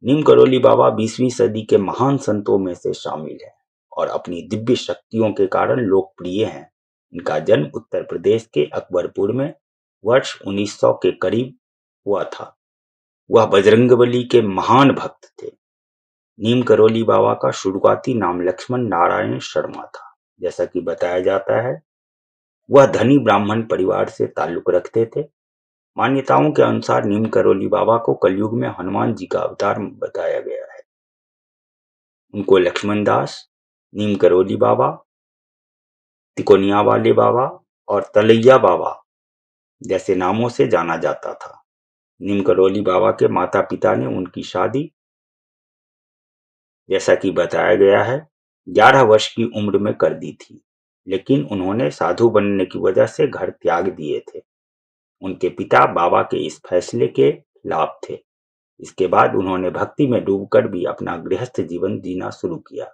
नीम करोली बाबा 20वीं सदी के महान संतों में से शामिल हैं और अपनी दिव्य शक्तियों के कारण लोकप्रिय हैं। इनका जन्म उत्तर प्रदेश के अकबरपुर में वर्ष 1900 के करीब हुआ था। वह बजरंगबली के महान भक्त थे। नीम करोली बाबा का शुरुआती नाम लक्ष्मण नारायण शर्मा था। जैसा कि बताया जाता है, वह धनी ब्राह्मण परिवार से ताल्लुक रखते थे। मान्यताओं के अनुसार नीम करोली बाबा को कलयुग में हनुमान जी का अवतार बताया गया है। उनको लक्ष्मण दास, नीम करोली बाबा, तिकोनिया वाले बाबा और तलैया बाबा जैसे नामों से जाना जाता था। नीम करोली बाबा के माता पिता ने उनकी शादी, जैसा कि बताया गया है, 11 वर्ष की उम्र में कर दी थी, लेकिन उन्होंने साधु बनने की वजह से घर त्याग दिए थे। उनके पिता बाबा के इस फैसले के खिलाफ थे। इसके बाद उन्होंने भक्ति में डूबकर भी अपना गृहस्थ जीवन जीना शुरू किया।